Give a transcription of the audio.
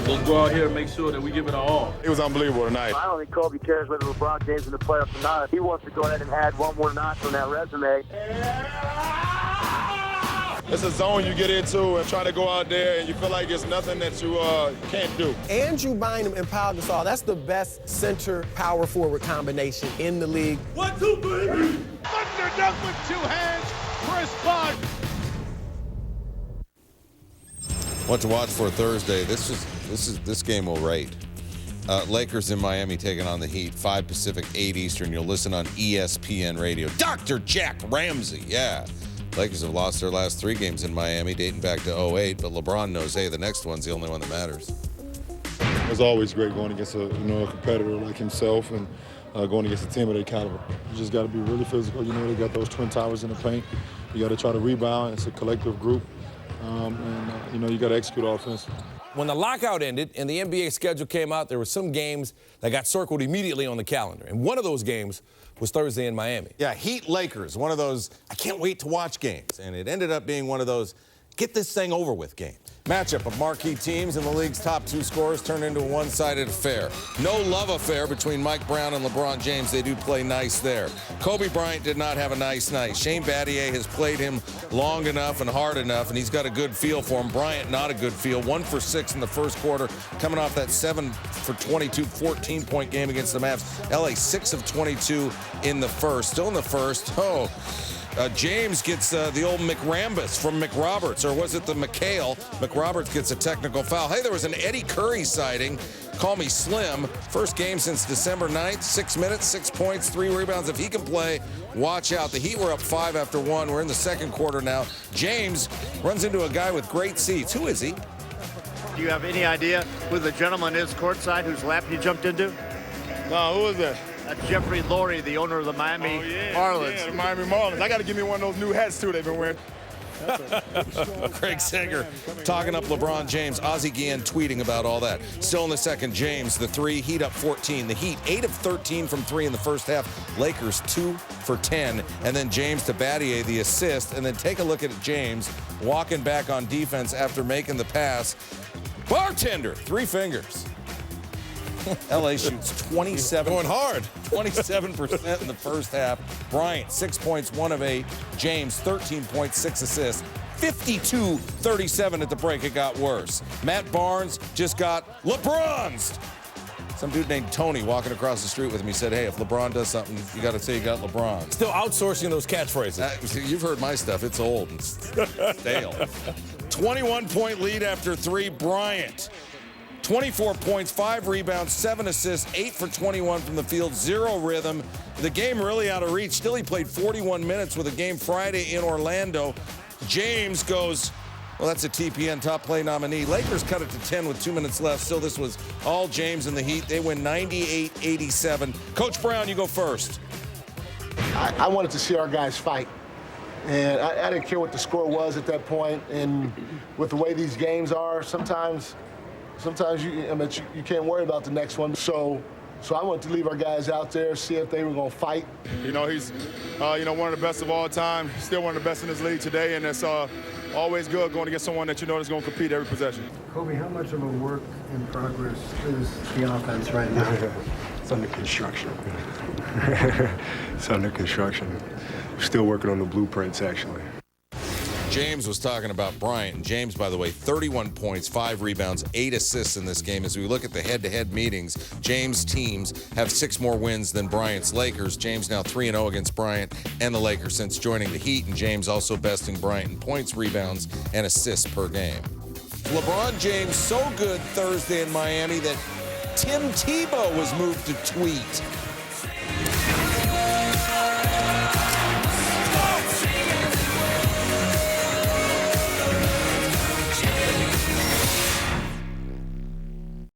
Let's go out here and make sure that we give it our all. It was unbelievable tonight. I don't think Kobe cares whether LeBron James in the playoffs or not. He wants to go ahead and add one more notch on that resume. It's a zone you get into and try to go out there and you feel like it's nothing that you can't do. Andrew Bynum and Pau Gasol, that's the best center power forward combination in the league. 1, 2, 3. Thunder dunk with 2 hands, Chris Bosh. What to watch for Thursday? This game will rate. Lakers in Miami taking on the Heat, 5 Pacific, 8 Eastern. You'll listen on ESPN Radio. Dr. Jack Ramsey, yeah. Lakers have lost their last 3 games in Miami, dating back to 2008, but LeBron knows, hey, the next one's the only one that matters. It's always great going against a competitor like himself and going against a team of their caliber. You just got to be really physical. They got those twin towers in the paint. You got to try to rebound. It's a collective group, and you got to execute offense. When the lockout ended and the NBA schedule came out, there were some games that got circled immediately on the calendar. And one of those games was Thursday in Miami. Yeah, Heat-Lakers, one of those I can't wait to watch games. And it ended up being one of those get this thing over with games. Matchup of marquee teams and the league's top 2 scorers turned into a one-sided affair. No love affair between Mike Brown and LeBron James. They do play nice there. Kobe Bryant did not have a nice night. Shane Battier has played him long enough and hard enough, and he's got a good feel for him. Bryant, not a good feel. 1 for 6 in the first quarter, coming off that 7 for 22, 14-point game against the Mavs. LA 6 of 22 in the first. Still in the first. James gets the old McRambus from McRoberts, or was it the McHale? McRoberts gets a technical foul. Hey, there was an Eddie Curry sighting. Call me Slim. First game since December 9th. 6 minutes, 6 points, 3 rebounds. If he can play, watch out. The Heat were up 5 after 1. We're in the second quarter now. James runs into a guy with great seats. Who is he? Do you have any idea who the gentleman is courtside whose lap you jumped into? No, who is that? That's Jeffrey Lurie, the owner of the Miami Marlins. Yeah, the Miami Marlins. I got to give me one of those new hats, too, they've been wearing. Craig Sager talking up LeBron James. Ozzie Guillen tweeting about all that. Still in the second, James, the 3, Heat up 14. The Heat 8 of 13 from 3 in the first half. Lakers 2 for 10. And then James to Battier, the assist. And then take a look at James walking back on defense after making the pass. Bartender, 3 fingers. LA shoots 27. Going hard. 27% in the first half. Bryant, 6 points, 1 of 8. James, 13 points, 6 assists. 52-37 at the break. It got worse. Matt Barnes just got LeBron's. Some dude named Tony walking across the street with me said, hey, if LeBron does something, you got to say you got LeBron. Still outsourcing those catchphrases. You've heard my stuff. It's old and stale. 21-point lead after 3. Bryant. 24 points, 5 rebounds, 7 assists, 8 for 21 from the field, 0 rhythm. The game really out of reach. Still, he played 41 minutes with a game Friday in Orlando. James goes, well, that's a TPN top play nominee. Lakers cut it to 10 with 2 minutes left. Still, this was all James and the Heat. They win 98-87. Coach Brown, you go first. I wanted to see our guys fight. And I didn't care what the score was at that point. And with the way these games are, sometimes you can't worry about the next one. So I wanted to leave our guys out there, see if they were going to fight. He's one of the best of all time. Still one of the best in this league today, and it's always good going against someone that you know is going to compete every possession. Kobe, how much of a work in progress is the offense right now? It's under construction. It's under construction. We're still working on the blueprints, actually. James was talking about Bryant. And James, by the way, 31 points, 5 rebounds, 8 assists in this game. As we look at the head-to-head meetings, James' teams have 6 more wins than Bryant's Lakers. James now 3-0 against Bryant and the Lakers since joining the Heat, and James also besting Bryant in points, rebounds, and assists per game. LeBron James so good Thursday in Miami that Tim Tebow was moved to tweet.